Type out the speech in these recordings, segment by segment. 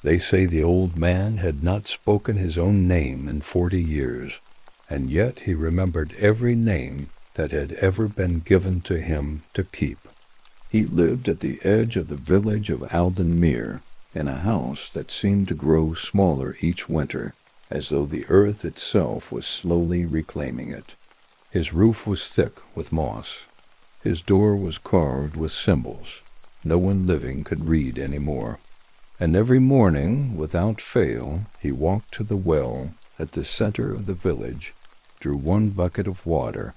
They say the old man had not spoken his own name in 40 years, and yet he remembered every name that had ever been given to him to keep. He lived at the edge of the village of Aldenmere, in a house that seemed to grow smaller each winter, as though the earth itself was slowly reclaiming it. His roof was thick with moss. His door was carved with symbols. No one living could read any more. And every morning, without fail, he walked to the well at the center of the village, drew one bucket of water,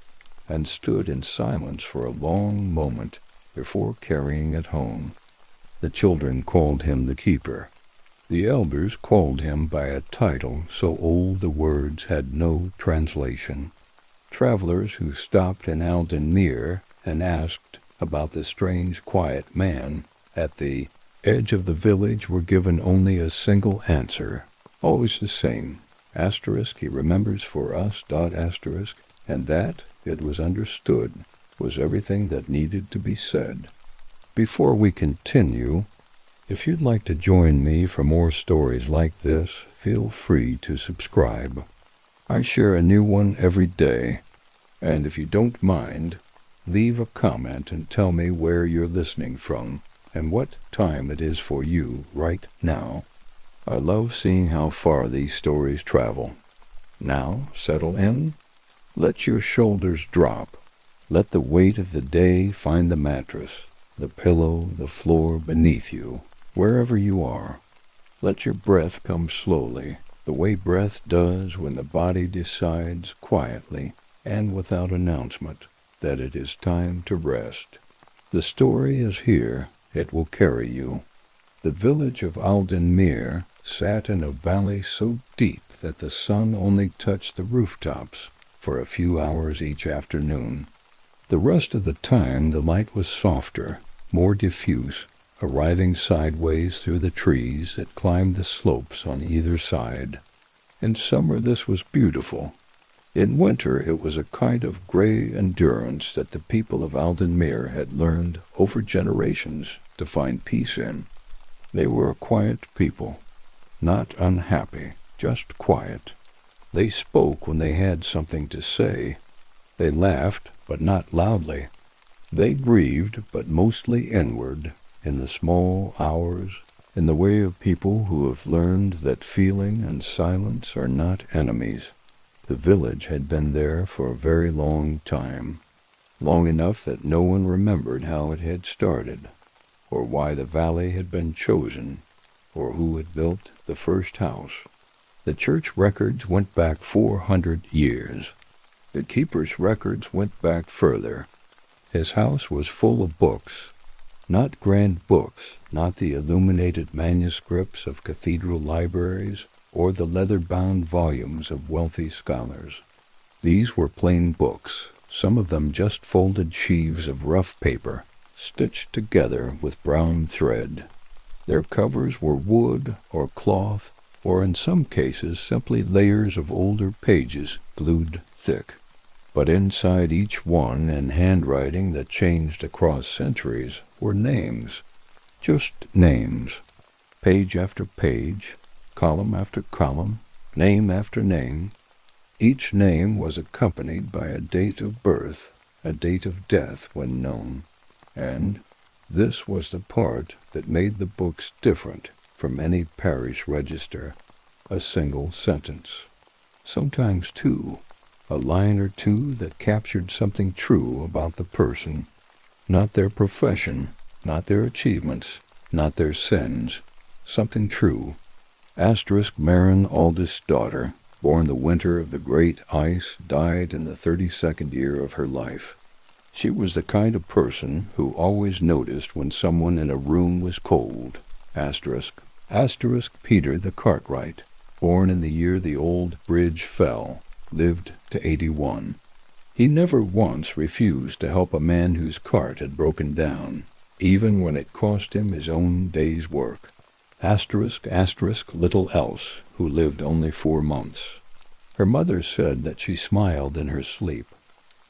and stood in silence for a long moment before carrying it home. The children called him the keeper. The elders called him by a title so old the words had no translation. Travelers who stopped in Aldenmere and asked about the strange, quiet man at the edge of the village were given only a single answer, always the same. Asterisk, he remembers for us, ... and that, it was understood, was everything that needed to be said. Before we continue, if you'd like to join me for more stories like this, feel free to subscribe. I share a new one every day, and if you don't mind, leave a comment and tell me where you're listening from and what time it is for you right now. I love seeing how far these stories travel. Now, settle in. Let your shoulders drop. Let the weight of the day find the mattress, the pillow, the floor beneath you, wherever you are. Let your breath come slowly, the way breath does when the body decides quietly and without announcement that it is time to rest. The story is here. It will carry you. The village of Aldenmere sat in a valley so deep that the sun only touched the rooftops for a few hours each afternoon. The rest of the time the light was softer, more diffuse, arriving sideways through the trees that climbed the slopes on either side. In summer this was beautiful. In winter it was a kind of gray endurance that the people of Aldenmere had learned over generations to find peace in. They were a quiet people, not unhappy, just quiet. They spoke when they had something to say. They laughed, but not loudly. They grieved, but mostly inward, in the small hours, in the way of people who have learned that feeling and silence are not enemies. The village had been there for a very long time, long enough that no one remembered how it had started, or why the valley had been chosen, or who had built the first house. The church records went back 400 years. The keeper's records went back further. His house was full of books, not grand books, not the illuminated manuscripts of cathedral libraries, or the leather-bound volumes of wealthy scholars. These were plain books, some of them just folded sheaves of rough paper, stitched together with brown thread. Their covers were wood or cloth, or in some cases simply layers of older pages glued thick. But inside each one, in handwriting that changed across centuries, were names. Just names. Page after page, column after column, name after name. Each name was accompanied by a date of birth, a date of death when known. And this was the part that made the books different from any parish register. A single sentence. Sometimes two. A line or two that captured something true about the person. Not their profession, not their achievements, not their sins. Something true. Asterisk Marin Aldous' daughter, born the winter of the great ice, died in the 32nd year of her life. She was the kind of person who always noticed when someone in a room was cold. Asterisk Peter the Cartwright, born in the year the old bridge fell, lived to 81. He never once refused to help a man whose cart had broken down, even when it cost him his own day's work. Little Else, who lived only 4 months. Her mother said that she smiled in her sleep.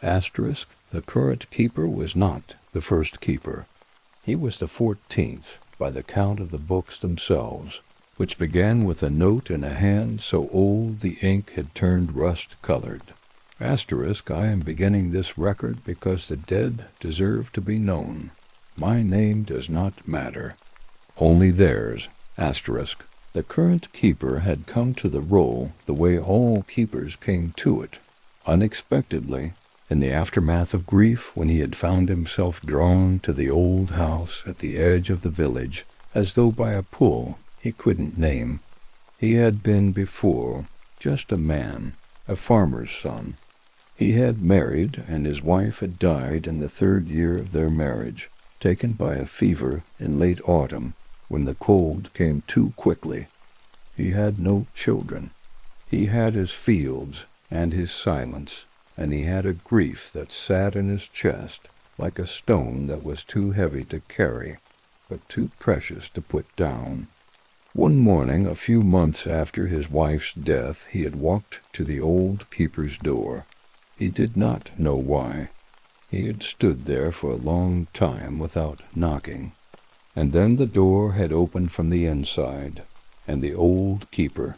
The current keeper was not the first keeper. He was the 14th by the count of the books themselves. which began with a note in a hand so old the ink had turned rust-colored. Asterisk, I am beginning this record because the dead deserve to be known. My name does not matter. Only theirs. Asterisk. The current keeper had come to the role the way all keepers came to it, unexpectedly, in the aftermath of grief, when he had found himself drawn to the old house at the edge of the village, as though by a pull he couldn't name. He had been before just a man, a farmer's son. He had married, and his wife had died in the 3rd year of their marriage, taken by a fever in late autumn, when the cold came too quickly. He had no children. He had his fields and his silence, and he had a grief that sat in his chest like a stone that was too heavy to carry, but too precious to put down. One morning, a few months after his wife's death, he had walked to the old keeper's door. He did not know why. He had stood there for a long time without knocking, and then the door had opened from the inside, and the old keeper,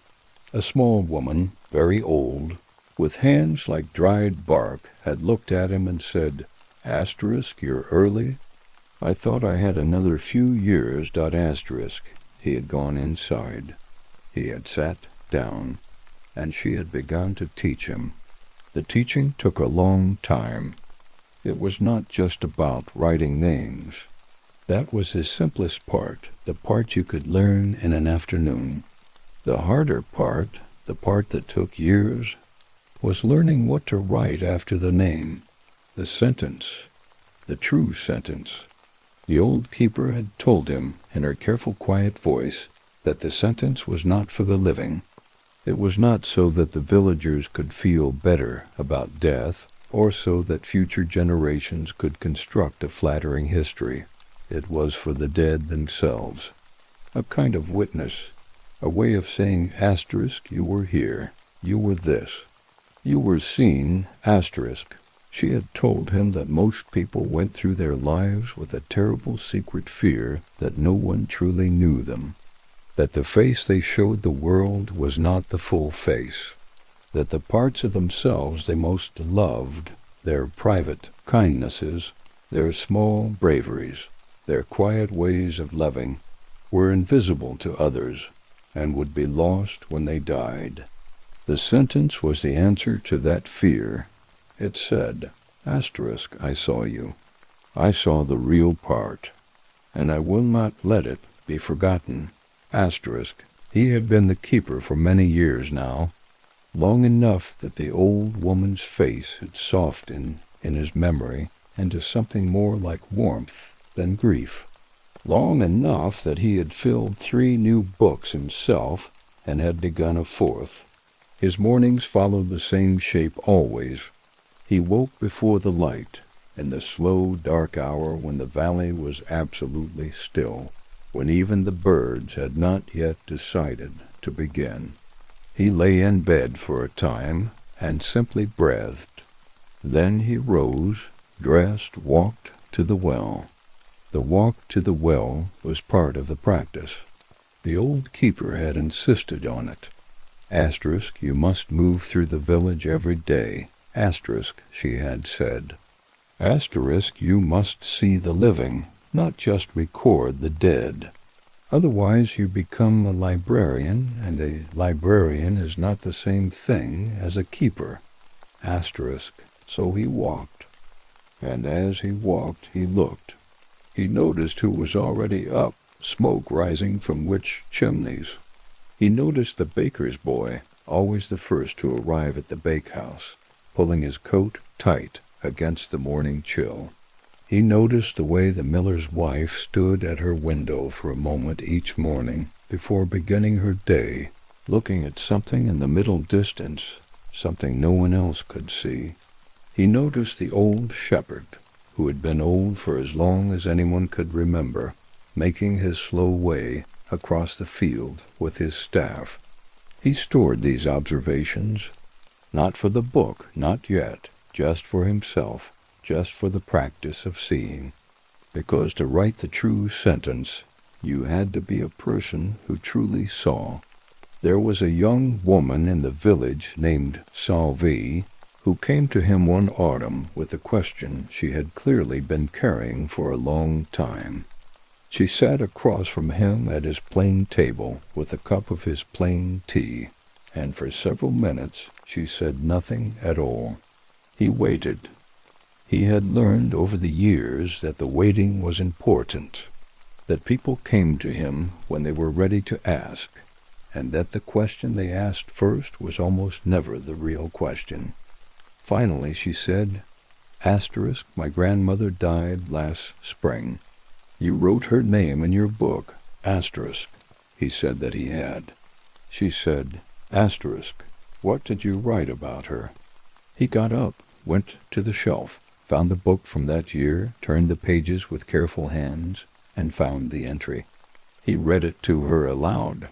a small woman, very old, with hands like dried bark, had looked at him and said, Asterisk, you're early? I thought I had another few years. Asterisk. He had gone inside. He had sat down, and she had begun to teach him. The teaching took a long time. It was not just about writing names. That was the simplest part, the part you could learn in an afternoon. The harder part, the part that took years, was learning what to write after the name, the sentence, the true sentence. The old keeper had told him, in her careful, quiet voice, that the sentence was not for the living. It was not so that the villagers could feel better about death, or so that future generations could construct a flattering history. It was for the dead themselves. A kind of witness, a way of saying, Asterisk, you were here, you were this. You were seen, Asterisk. She had told him that most people went through their lives with a terrible secret fear that no one truly knew them, that the face they showed the world was not the full face, that the parts of themselves they most loved, their private kindnesses, their small braveries, their quiet ways of loving, were invisible to others, and would be lost when they died. The sentence was the answer to that fear. It said, Asterisk, I saw you. I saw the real part, and I will not let it be forgotten. Asterisk. He had been the keeper for many years now, long enough that the old woman's face had softened in his memory into something more like warmth than grief, long enough that he had filled 3 new books himself and had begun a 4th. His mornings followed the same shape always. He woke before the light, in the slow, dark hour when the valley was absolutely still, when even the birds had not yet decided to begin. He lay in bed for a time and simply breathed. Then he rose, dressed, walked to the well. The walk to the well was part of the practice. The old keeper had insisted on it. Asterisk, you must move through the village every day. Asterisk, she had said. Asterisk, you must see the living, not just record the dead. Otherwise you become a librarian, and a librarian is not the same thing as a keeper. Asterisk, so he walked. And as he walked, he looked. He noticed who was already up, smoke rising from which chimneys. He noticed the baker's boy, always the first to arrive at the bakehouse, pulling his coat tight against the morning chill. He noticed the way the miller's wife stood at her window for a moment each morning before beginning her day, looking at something in the middle distance, something no one else could see. He noticed the old shepherd, who had been old for as long as anyone could remember, making his slow way across the field with his staff. He stored these observations, not for the book, not yet, just for himself, just for the practice of seeing, because to write the true sentence You had to be a person who truly saw. There was a young woman in the village named Salvi who came to him one autumn with a question she had clearly been carrying for a long time. She sat across from him at his plain table with a cup of his plain tea, and for several minutes she said nothing at all. He waited. He had learned over the years that the waiting was important, that people came to him when they were ready to ask, and that the question they asked first was almost never the real question. Finally she said, "My grandmother died last spring. You wrote her name in your book, asterisk." He said that he had. She said, "What did you write about her?" He got up, went to the shelf, found the book from that year, turned the pages with careful hands, and found the entry. He read it to her aloud.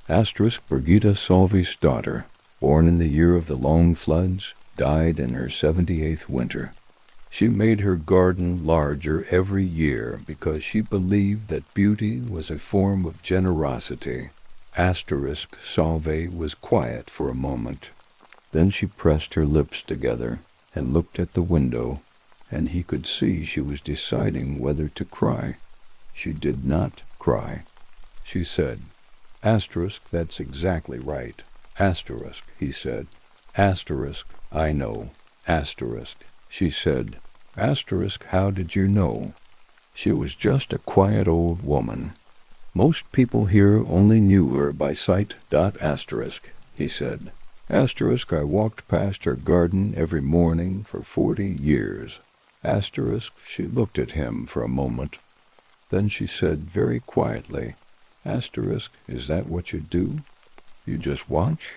Brigitta Salvi's daughter, born in the year of the long floods, died in her 78th winter. She made her garden larger every year because she believed that beauty was a form of generosity. Salve was quiet for a moment. Then she pressed her lips together and looked at the window, and he could see she was deciding whether to cry. She did not cry. She said, "That's exactly right. He said. I know. She said, "How did you know?" She was just a quiet old woman. Most people here only knew her by sight. He said, "I walked past her garden every morning for 40 years. She looked at him for a moment. Then she said very quietly, "Is that what you do? You just watch?"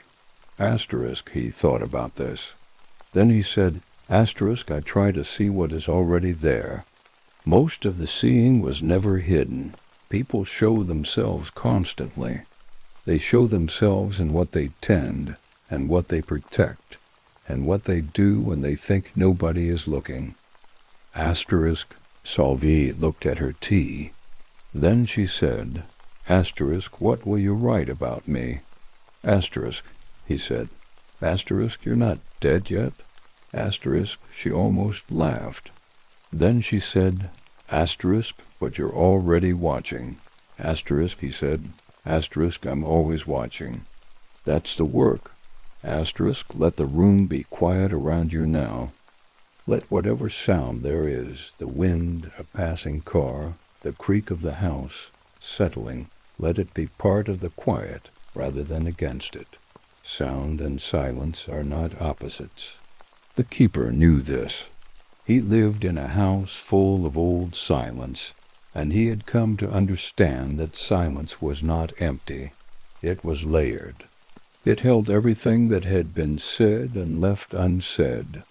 He thought about this. Then he said, "I try to see what is already there." Most of the seeing was never hidden. People show themselves constantly. They show themselves in what they tend, and what they protect, and what they do when they think nobody is looking. Salvi looked at her tea. Then she said, "What will you write about me?" He said, "You're not dead yet?" She almost laughed. Then she said, "But you're already watching." He said, "I'm always watching." "That's the work." Let the room be quiet around you now. Let whatever sound there is, the wind, a passing car, the creak of the house, settling, let it be part of the quiet rather than against it. Sound and silence are not opposites. The keeper knew this. He lived in a house full of old silence, and he had come to understand that silence was not empty. It was layered. It held everything that had been said and left unsaid,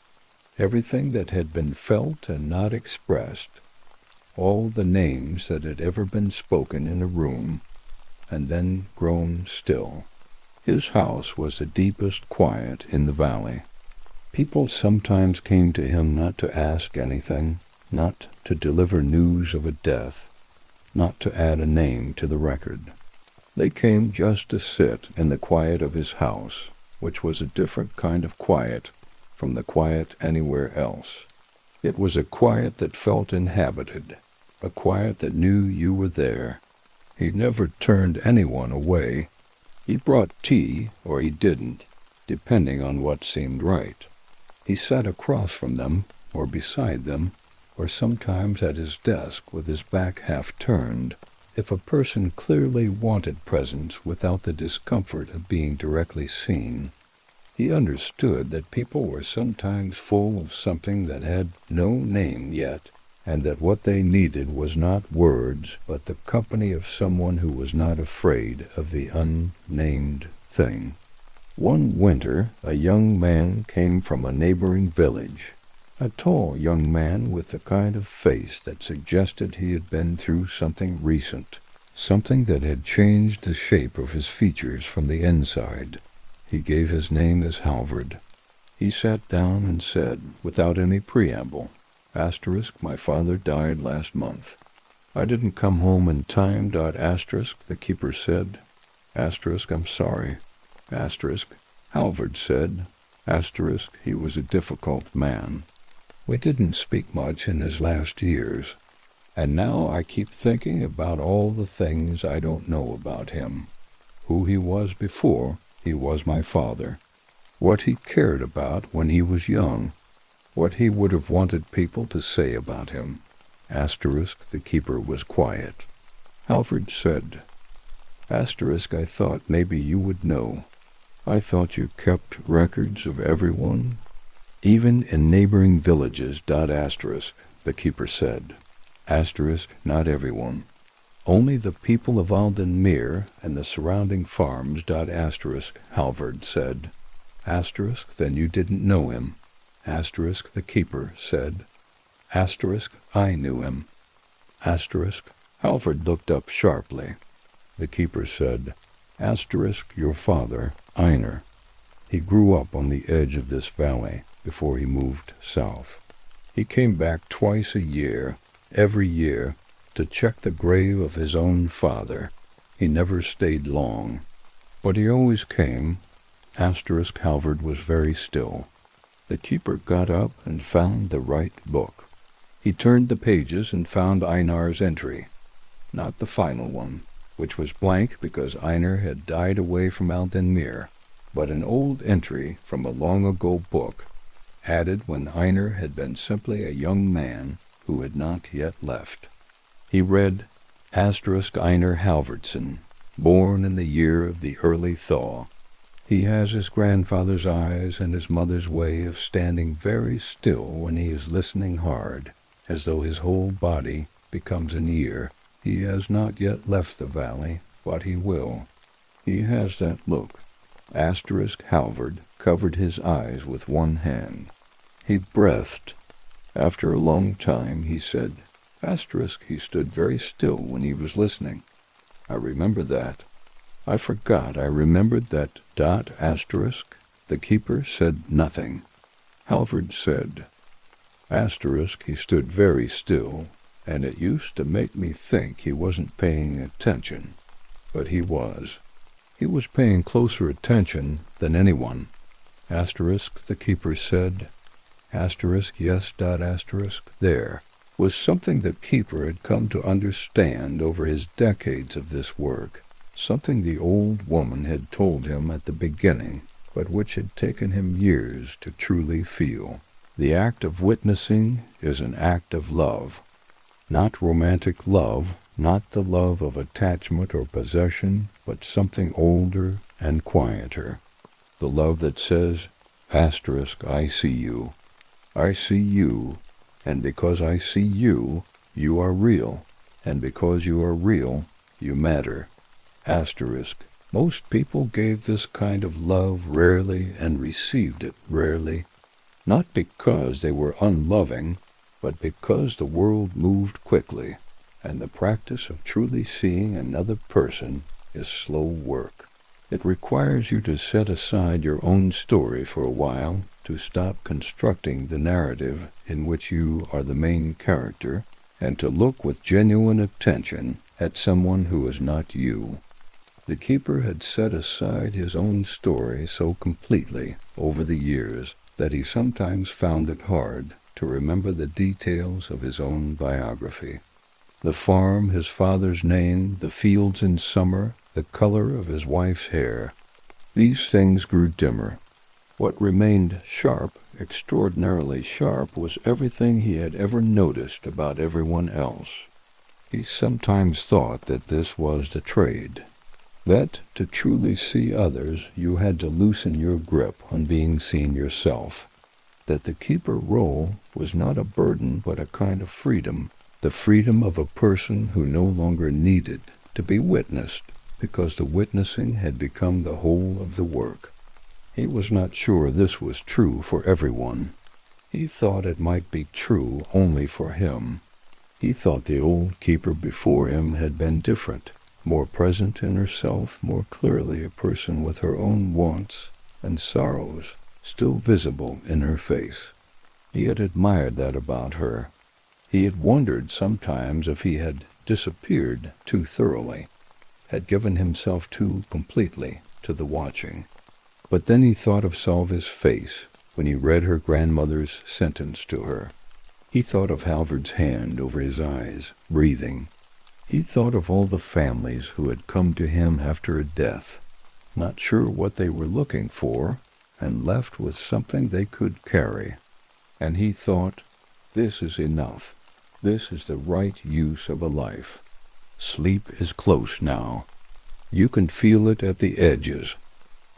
everything that had been felt and not expressed, all the names that had ever been spoken in a room, and then grown still. His house was the deepest quiet in the valley. People sometimes came to him not to ask anything, not to deliver news of a death, not to add a name to the record. They came just to sit in the quiet of his house, which was a different kind of quiet from the quiet anywhere else. It was a quiet that felt inhabited, a quiet that knew you were there. He never turned anyone away. He brought tea, or he didn't, depending on what seemed right. He sat across from them, or beside them, or sometimes at his desk with his back half turned, if a person clearly wanted presence without the discomfort of being directly seen. He understood that people were sometimes full of something that had no name yet, and that what they needed was not words, but the company of someone who was not afraid of the unnamed thing. One winter, a young man came from a neighboring village, a tall young man with the kind of face that suggested he had been through something recent, something that had changed the shape of his features from the inside. He gave his name as Halvard. He sat down and said, without any preamble, "My father died last month." "I didn't come home in time, asterisk," the keeper said. Asterisk, "I'm sorry." Asterisk, Halvard said. Asterisk, he was a difficult man. We didn't speak much in his last years. And now I keep thinking about all the things I don't know about him. Who he was before he was my father. What he cared about when he was young. What he would have wanted people to say about him. Asterisk, the keeper was quiet. Halvard said, Asterisk, I thought maybe you would know. I thought you kept records of everyone, even in neighboring villages. Asterisk, the keeper said. Asterisk, not everyone. Only the people of Aldenmere and the surrounding farms. Asterisk, Halvard said. Asterisk, then you didn't know him. Asterisk, the keeper said. Asterisk, I knew him. Asterisk, Halvard looked up sharply. The keeper said, Asterisk, your father, Einar. He grew up on the edge of this valley before he moved south. He came back twice a year, every year, to check the grave of his own father. He never stayed long, but he always came. Asterisk, Halvard was very still. The keeper got up and found the right book. He turned the pages and found Einar's entry, not the final one, which was blank because Einar had died away from Aldenmere, but an old entry from a long-ago book, added when Einar had been simply a young man who had not yet left. He read, Asterisk Einar Halvardsson, born in the year of the early thaw. He has his grandfather's eyes and his mother's way of standing very still when he is listening hard, as though his whole body becomes an ear. He has not yet left the valley, but he will. He has that look. Asterisk Halvard covered his eyes with one hand. He breathed. After a long time he said, Asterisk, he stood very still when he was listening. I remember that. I forgot I remembered that. Asterisk. The keeper said nothing. Halvard said, Asterisk, he stood very still, and it used to make me think he wasn't paying attention. But he was. He was paying closer attention than anyone. Asterisk, the keeper said. Asterisk, yes. Asterisk, there was something the keeper had come to understand over his decades of this work, something the old woman had told him at the beginning, but which had taken him years to truly feel. The act of witnessing is an act of love. Not romantic love, not the love of attachment or possession, but something older and quieter. The love that says, Asterisk, I see you. I see you, and because I see you, you are real, and because you are real, you matter. Asterisk. Most people gave this kind of love rarely and received it rarely, not because they were unloving, but because the world moved quickly, and the practice of truly seeing another person is slow work. It requires you to set aside your own story for a while, to stop constructing the narrative in which you are the main character, and to look with genuine attention at someone who is not you. The keeper had set aside his own story so completely over the years that he sometimes found it hard to remember the details of his own biography. The farm, his father's name, the fields in summer, the color of his wife's hair. These things grew dimmer. What remained sharp, extraordinarily sharp, was everything he had ever noticed about everyone else. He sometimes thought that this was the trade, that to truly see others you had to loosen your grip on being seen yourself, that the keeper role was not a burden but a kind of freedom, the freedom of a person who no longer needed to be witnessed because the witnessing had become the whole of the work. He was not sure this was true for everyone. He thought it might be true only for him. He thought the old keeper before him had been different, more present in herself, more clearly a person with her own wants and sorrows still visible in her face. He had admired that about her. He had wondered sometimes if he had disappeared too thoroughly, had given himself too completely to the watching. But then he thought of Salva's face when he read her grandmother's sentence to her. He thought of Halvard's hand over his eyes, breathing. He thought of all the families who had come to him after a death, not sure what they were looking for, and left with something they could carry. And he thought, this is enough. This is the right use of a life. Sleep is close now. You can feel it at the edges,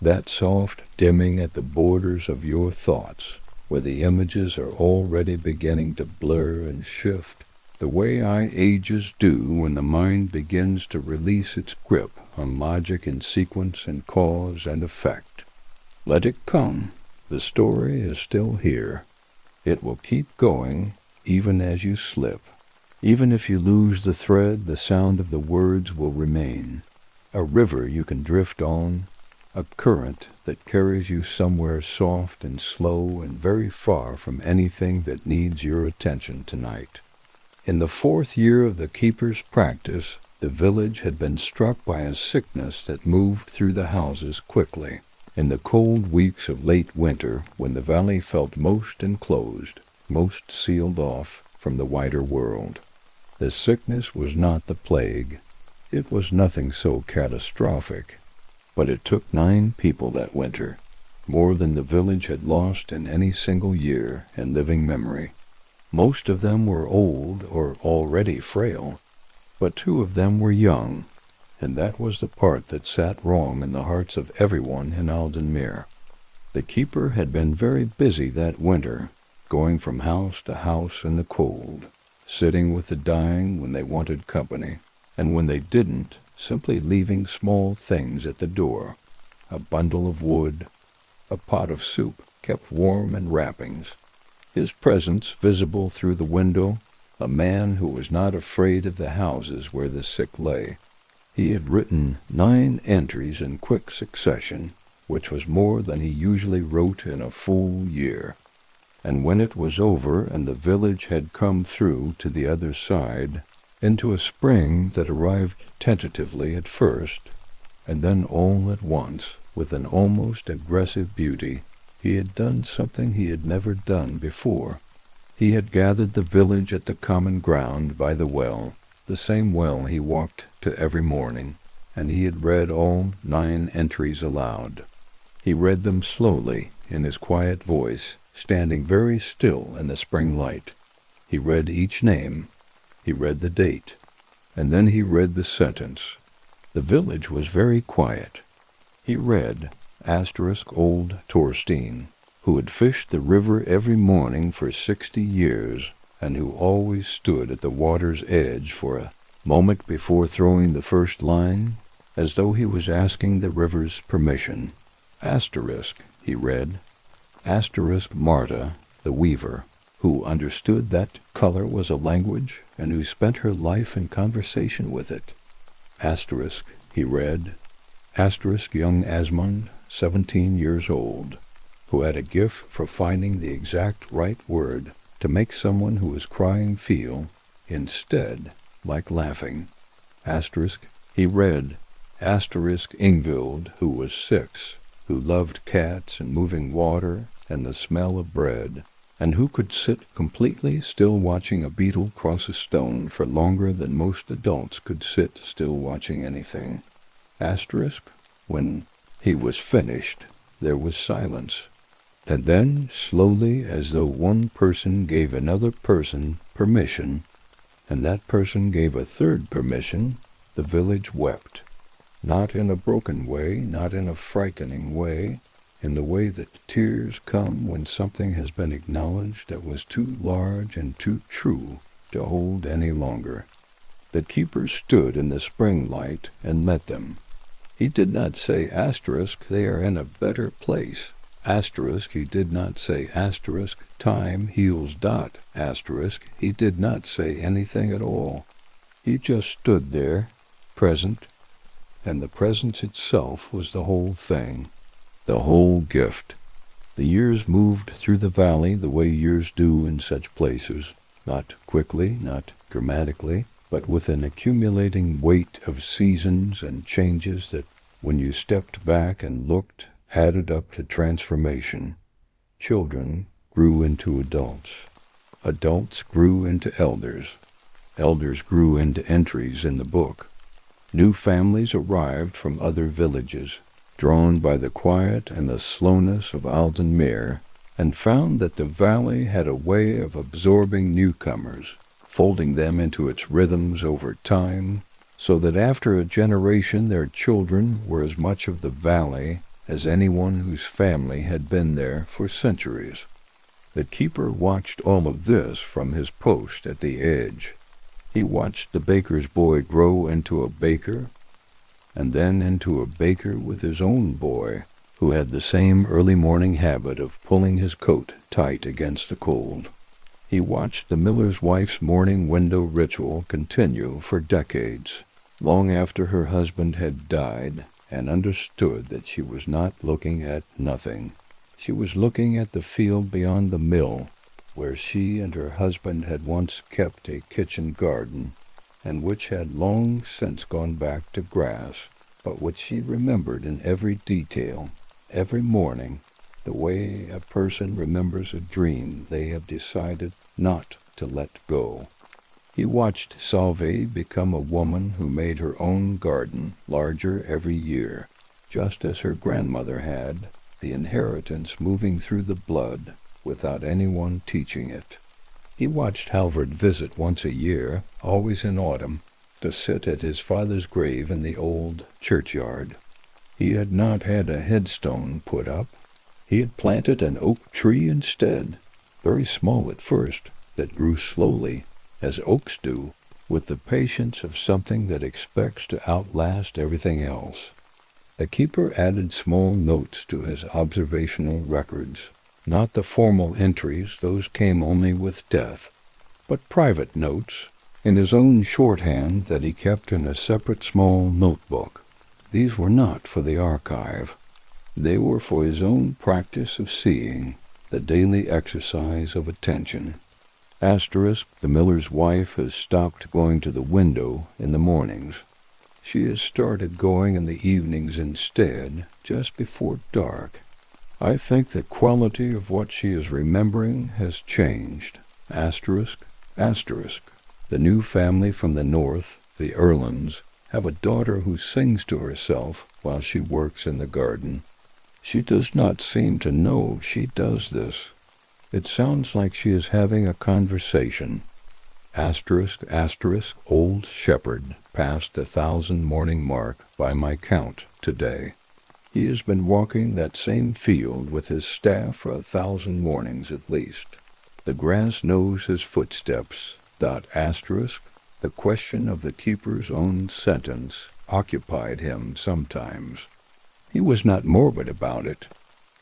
that soft dimming at the borders of your thoughts, where the images are already beginning to blur and shift, the way eye ages do when the mind begins to release its grip on logic and sequence and cause and effect. Let it come. The story is still here. It will keep going even as you slip. Even if you lose the thread, the sound of the words will remain. A river you can drift on, a current that carries you somewhere soft and slow and very far from anything that needs your attention tonight. In the 4th year of the keeper's practice, the village had been struck by a sickness that moved through the houses quickly. In the cold weeks of late winter, when the valley felt most enclosed, most sealed off from the wider world. The sickness was not the plague. It was nothing so catastrophic. But it took 9 people that winter, more than the village had lost in any single year in living memory. Most of them were old or already frail, but 2 of them were young, and that was the part that sat wrong in the hearts of everyone in Aldenmere. The keeper had been very busy that winter, going from house to house in the cold, sitting with the dying when they wanted company, and when they didn't, simply leaving small things at the door, a bundle of wood, a pot of soup kept warm and wrappings, his presence visible through the window, a man who was not afraid of the houses where the sick lay. He had written 9 entries in quick succession, which was more than he usually wrote in a full year. And when it was over and the village had come through to the other side, into a spring that arrived tentatively at first, and then all at once, with an almost aggressive beauty, he had done something he had never done before. He had gathered the village at the common ground by the well, the same well he walked to every morning, and he had read all 9 entries aloud. He read them slowly, in his quiet voice, standing very still in the spring light. He read each name. He read the date, and then he read the sentence. The village was very quiet. He read, old Thorstein, who had fished the river every morning for 60 years, and who always stood at the water's edge for a moment before throwing the first line, as though he was asking the river's permission. He read, Marta, the weaver, who understood that color was a language and who spent her life in conversation with it. He read, young Asmund, 17 years old, who had a gift for finding the exact right word to make someone who was crying feel, instead, like laughing. He read, Ingvild, who was 6, who loved cats and moving water and the smell of bread, and who could sit completely still watching a beetle cross a stone for longer than most adults could sit still watching anything. When he was finished, there was silence. And then, slowly, as though one person gave another person permission, and that person gave a third permission, the village wept. Not in a broken way, not in a frightening way, in the way that tears come when something has been acknowledged that was too large and too true to hold any longer. The keeper stood in the spring light and met them. He did not say, they are in a better place. He did not say, time heals ... He did not say anything at all. He just stood there, present, and the presence itself was the whole thing, the whole gift. The years moved through the valley the way years do in such places, not quickly, not dramatically, but with an accumulating weight of seasons and changes that, when you stepped back and looked, added up to transformation. Children grew into adults. Adults grew into elders. Elders grew into entries in the book. New families arrived from other villages, drawn by the quiet and the slowness of Alden Mere, and found that the valley had a way of absorbing newcomers, folding them into its rhythms over time, so that after a generation their children were as much of the valley as anyone whose family had been there for centuries. The keeper watched all of this from his post at the edge. He watched the baker's boy grow into a baker, and then into a baker with his own boy, who had the same early morning habit of pulling his coat tight against the cold. He watched the miller's wife's morning window ritual continue for decades, long after her husband had died, and understood that she was not looking at nothing. She was looking at the field beyond the mill, where she and her husband had once kept a kitchen garden, and which had long since gone back to grass, but which she remembered in every detail, every morning, the way a person remembers a dream they have decided not to let go. He watched Salve become a woman who made her own garden larger every year, just as her grandmother had, the inheritance moving through the blood without anyone teaching it. He watched Halvard visit once a year, always in autumn, to sit at his father's grave in the old churchyard. He had not had a headstone put up. He had planted an oak tree instead, very small at first, that grew slowly, as oaks do, with the patience of something that expects to outlast everything else. The keeper added small notes to his observational records, not the formal entries, those came only with death, but private notes, in his own shorthand that he kept in a separate small notebook. These were not for the archive. They were for his own practice of seeing, the daily exercise of attention. Asterisk, the miller's wife has stopped going to the window in the mornings. She has started going in the evenings instead, just before dark. I think the quality of what she is remembering has changed. Asterisk, asterisk. The new family from the north, the Erlands, have a daughter who sings to herself while she works in the garden. She does not seem to know she does this. It sounds like she is having a conversation. Asterisk, asterisk, old shepherd passed the 1,000 morning mark by my count today. He has been walking that same field with his staff for 1,000 mornings at least. The grass knows his footsteps. Asterisk, the question of the keeper's own sentence occupied him sometimes. He was not morbid about it.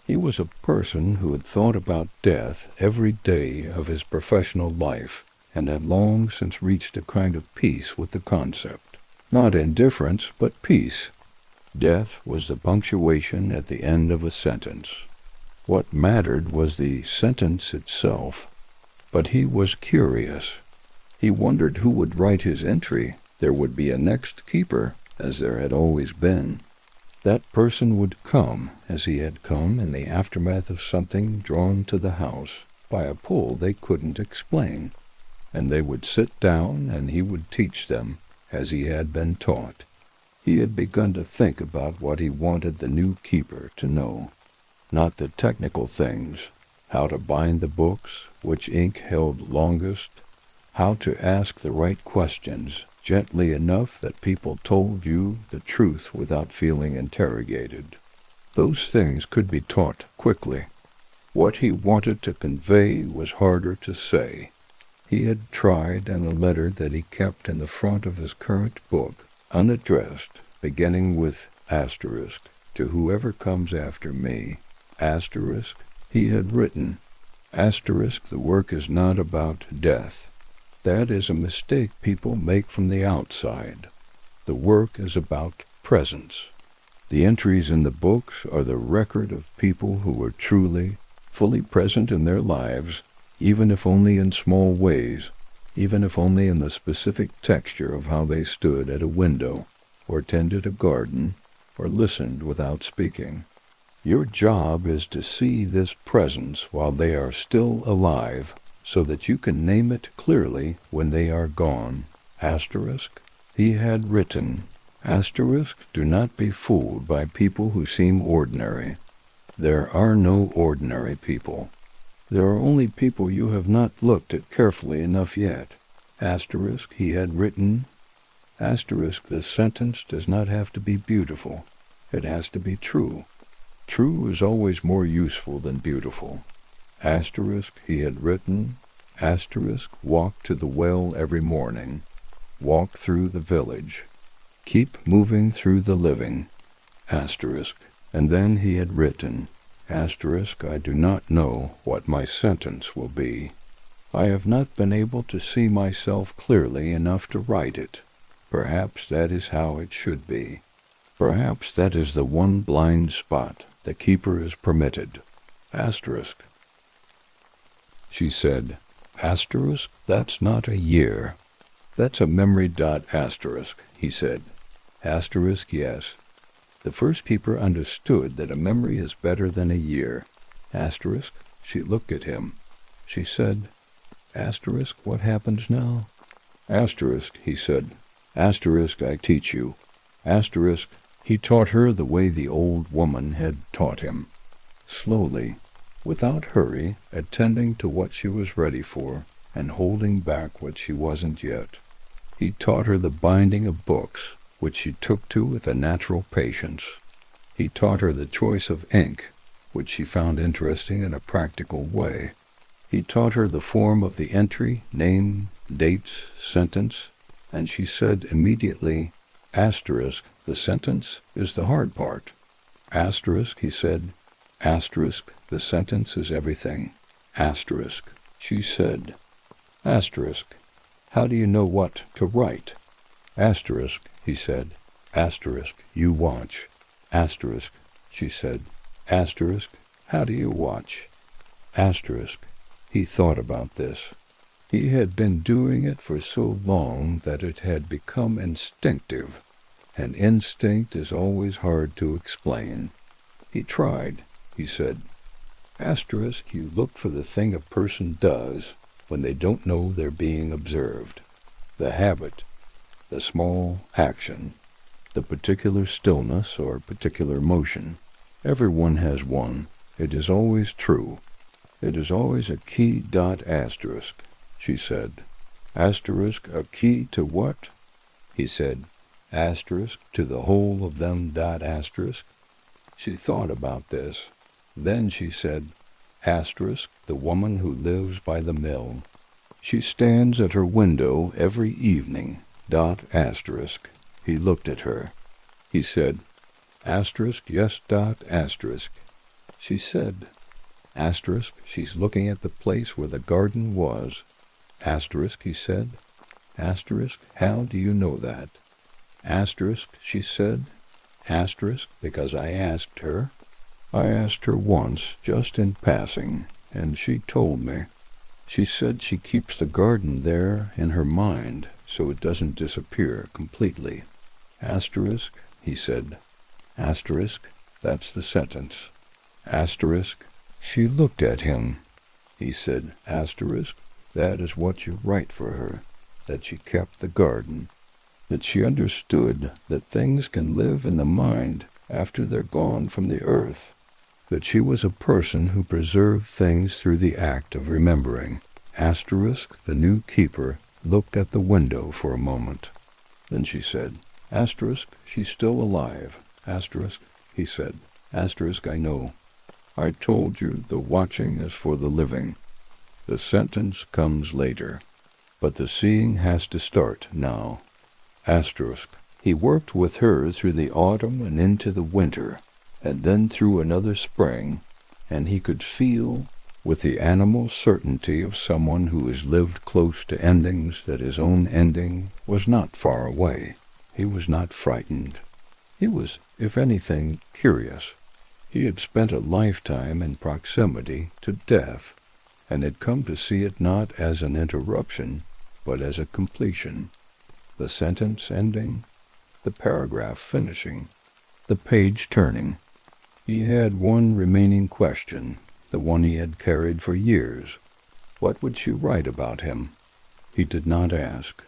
He was a person who had thought about death every day of his professional life, and had long since reached a kind of peace with the concept. Not indifference, but peace. Death was the punctuation at the end of a sentence. What mattered was the sentence itself. But he was curious. He wondered who would write his entry. There would be a next keeper, as there had always been. That person would come, as he had come in the aftermath of something drawn to the house by a pull they couldn't explain, and they would sit down and he would teach them as he had been taught. He had begun to think about what he wanted the new keeper to know, not the technical things, how to bind the books, which ink held longest, how to ask the right questions, gently enough that people told you the truth without feeling interrogated. Those things could be taught quickly. What he wanted to convey was harder to say. He had tried in a letter that he kept in the front of his current book, unaddressed, beginning with asterisk, to whoever comes after me, asterisk, he had written, asterisk, the work is not about death. That is a mistake people make from the outside. The work is about presence. The entries in the books are the record of people who were truly, fully present in their lives, even if only in small ways, even if only in the specific texture of how they stood at a window, or tended a garden, or listened without speaking. Your job is to see this presence while they are still alive, so that you can name it clearly when they are gone. Asterisk, he had written. Asterisk, do not be fooled by people who seem ordinary. There are no ordinary people. There are only people you have not looked at carefully enough yet. Asterisk, he had written. Asterisk, this sentence does not have to be beautiful. It has to be true. True is always more useful than beautiful. Asterisk, he had written. Asterisk, walk to the well every morning. Walk through the village. Keep moving through the living. Asterisk, and then he had written. Asterisk, I do not know what my sentence will be. I have not been able to see myself clearly enough to write it. Perhaps that is how it should be. Perhaps that is the one blind spot the keeper is permitted. Asterisk. She said, Asterisk, that's not a year. That's a memory dot asterisk, he said. Asterisk, yes. The first keeper understood that a memory is better than a year. Asterisk, she looked at him. She said, Asterisk, what happens now? Asterisk, he said. Asterisk, I teach you. Asterisk, he taught her the way the old woman had taught him. Slowly, without hurry, attending to what she was ready for, and holding back what she wasn't yet. He taught her the binding of books, which she took to with a natural patience. He taught her the choice of ink, which she found interesting in a practical way. He taught her the form of the entry, name, dates, sentence, and she said immediately, Asterisk, the sentence is the hard part. Asterisk, he said. Asterisk, the sentence is everything. Asterisk, she said. Asterisk, how do you know what to write? Asterisk, he said. Asterisk, you watch. Asterisk, she said. Asterisk, how do you watch? Asterisk, he thought about this. He had been doing it for so long that it had become instinctive, and instinct is always hard to explain. He tried. He said, Asterisk, you look for the thing a person does when they don't know they're being observed. The habit, the small action, the particular stillness or particular motion. Everyone has one. It is always true. It is always a key dot asterisk, she said. Asterisk, a key to what? He said, asterisk, to the whole of them dot asterisk. She thought about this. Then she said, asterisk, the woman who lives by the mill. She stands at her window every evening, dot asterisk. He looked at her. He said, asterisk, yes, dot asterisk. She said, asterisk, she's looking at the place where the garden was. Asterisk, he said. Asterisk, how do you know that? Asterisk, she said. Asterisk, because I asked her. I asked her once, just in passing, and she told me. She said she keeps the garden there in her mind, so it doesn't disappear completely. Asterisk, he said. Asterisk, that's the sentence. Asterisk, she looked at him. He said, asterisk, that is what you write for her, that she kept the garden, that she understood that things can live in the mind after they're gone from the earth, that she was a person who preserved things through the act of remembering. Asterisk, the new keeper, looked at the window for a moment. Then she said, asterisk, she's still alive. Asterisk, he said. Asterisk, I know. I told you the watching is for the living. The sentence comes later, but the seeing has to start now. Asterisk, he worked with her through the autumn and into the winter, and then through another spring, and he could feel, with the animal certainty of someone who has lived close to endings, that his own ending was not far away. He was not frightened. He was, if anything, curious. He had spent a lifetime in proximity to death, and had come to see it not as an interruption, but as a completion, the sentence ending, the paragraph finishing, the page turning. He had one remaining question, the one he had carried for years. What would she write about him? He did not ask.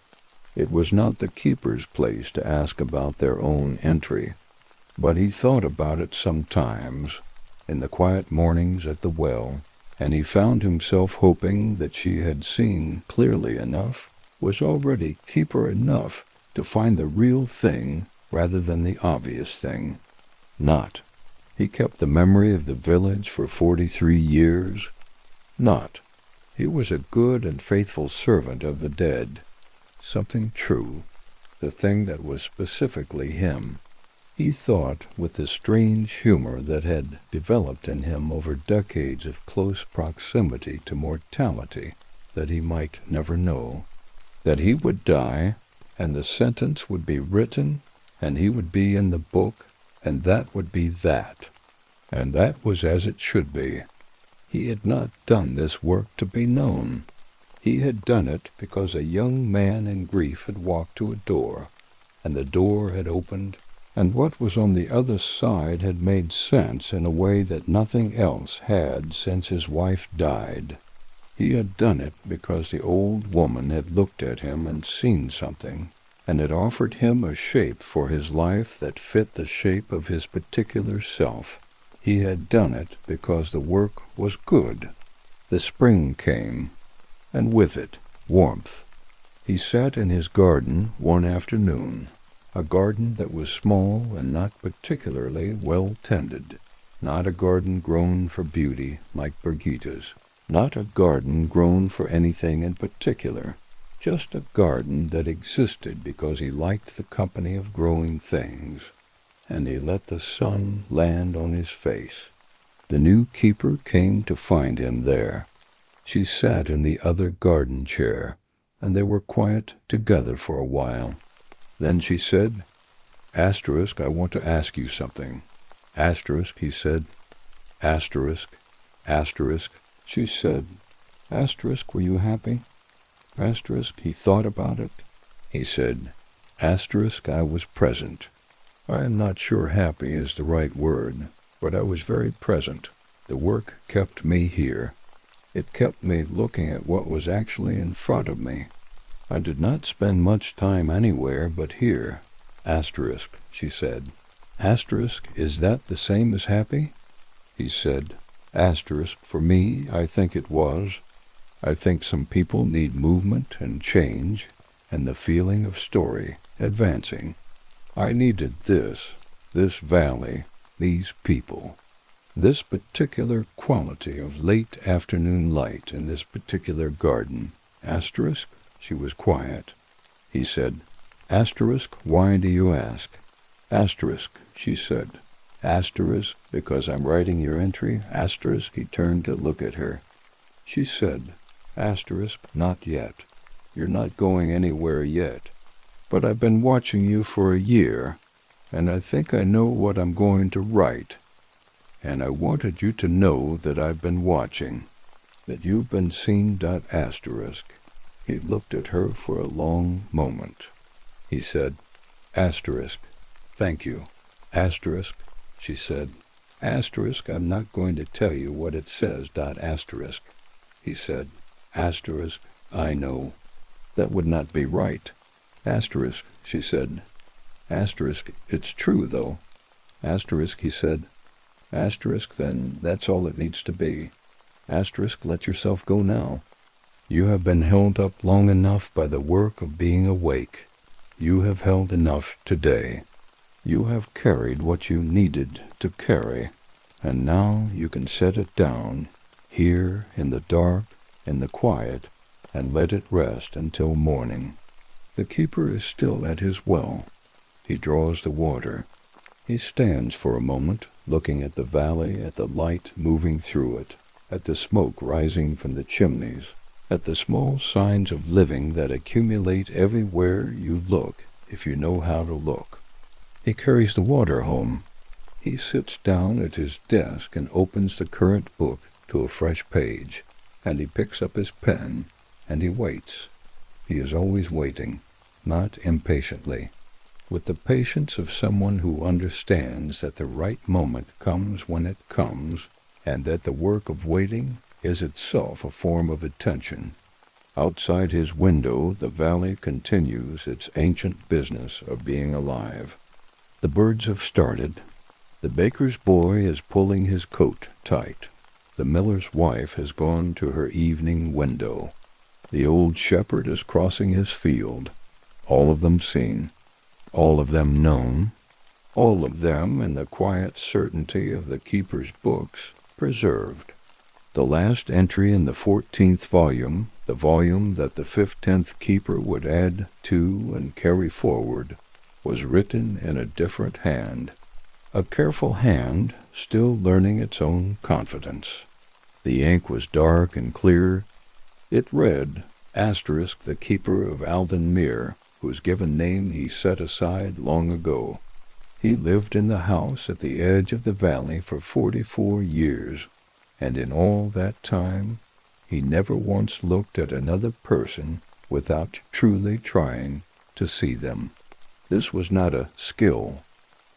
It was not the keeper's place to ask about their own entry, but he thought about it sometimes, in the quiet mornings at the well, and he found himself hoping that she had seen clearly enough, was already keeper enough to find the real thing rather than the obvious thing. Not. He kept the memory of the village for 43 years. Not. He was a good and faithful servant of the dead. Something true, the thing that was specifically him. He thought, with the strange humor that had developed in him over decades of close proximity to mortality, that he might never know, that he would die, and the sentence would be written, and he would be in the book, and that would be that. And that was as it should be. He had not done this work to be known. He had done it because a young man in grief had walked to a door, and the door had opened, and what was on the other side had made sense in a way that nothing else had since his wife died. He had done it because the old woman had looked at him and seen something, and had offered him a shape for his life that fit the shape of his particular self. He had done it because the work was good. The spring came, and with it, warmth. He sat in his garden one afternoon, a garden that was small and not particularly well tended, not a garden grown for beauty like Birgitta's, not a garden grown for anything in particular, just a garden that existed because he liked the company of growing things, and he let the sun land on his face. The new keeper came to find him there. She sat in the other garden chair, and they were quiet together for a while. Then she said, "Asterisk, I want to ask you something." "Asterisk," he said. "Asterisk, asterisk," she said. "Asterisk, were you happy?" Asterisk, he thought about it. He said, "Asterisk, I was present." I am not sure happy is the right word, but I was very present. The work kept me here. It kept me looking at what was actually in front of me. I did not spend much time anywhere but here. Asterisk, she said. Asterisk, is that the same as happy? He said, asterisk, for me, I think it was. I think some people need movement and change, and the feeling of story advancing. I needed this valley, these people, this particular quality of late afternoon light in this particular garden. Asterisk, she was quiet. He said, asterisk, why do you ask? Asterisk, she said. Asterisk, because I'm writing your entry. Asterisk, he turned to look at her. She said, asterisk, not yet. You're not going anywhere yet. But I've been watching you for a year, and I think I know what I'm going to write. And I wanted you to know that I've been watching, that you've been seen. Asterisk. He looked at her for a long moment. He said, asterisk, thank you. Asterisk, she said. Asterisk, I'm not going to tell you what it says. Asterisk. He said, asterisk, I know. That would not be right. Asterisk, she said. Asterisk, it's true, though. Asterisk, he said. Asterisk, then that's all it needs to be. Asterisk, let yourself go now. You have been held up long enough by the work of being awake. You have held enough today. You have carried what you needed to carry, and now you can set it down, here in the dark, in the quiet, and let it rest until morning. The keeper is still at his well. He draws the water. He stands for a moment, looking at the valley, at the light moving through it, at the smoke rising from the chimneys, at the small signs of living that accumulate everywhere you look, if you know how to look. He carries the water home. He sits down at his desk and opens the current book to a fresh page, and he picks up his pen, and he waits. He is always waiting, not impatiently, with the patience of someone who understands that the right moment comes when it comes, and that the work of waiting is itself a form of attention. Outside his window, the valley continues its ancient business of being alive. The birds have started. The baker's boy is pulling his coat tight. The miller's wife has gone to her evening window. The old shepherd is crossing his field. All of them seen, all of them known, all of them in the quiet certainty of the keeper's books preserved. The last entry in the 14th volume, the volume that the 15th keeper would add to and carry forward, was written in a different hand, a careful hand still learning its own confidence. The ink was dark and clear. It read, Asterisk the keeper of Alden Mere, whose given name he set aside long ago. He lived in the house at the edge of the valley for 44 years, and in all that time he never once looked at another person without truly trying to see them. This was not a skill.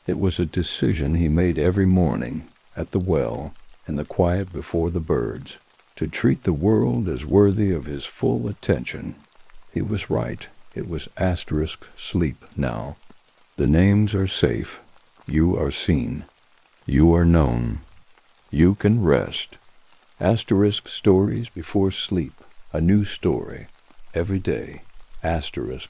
It was a decision he made every morning, at the well, in the quiet before the birds, to treat the world as worthy of his full attention. He was right. It was asterisk sleep now. The names are safe. You are seen. You are known. You can rest. Asterisk stories before sleep. A new story. Every day. Asterisk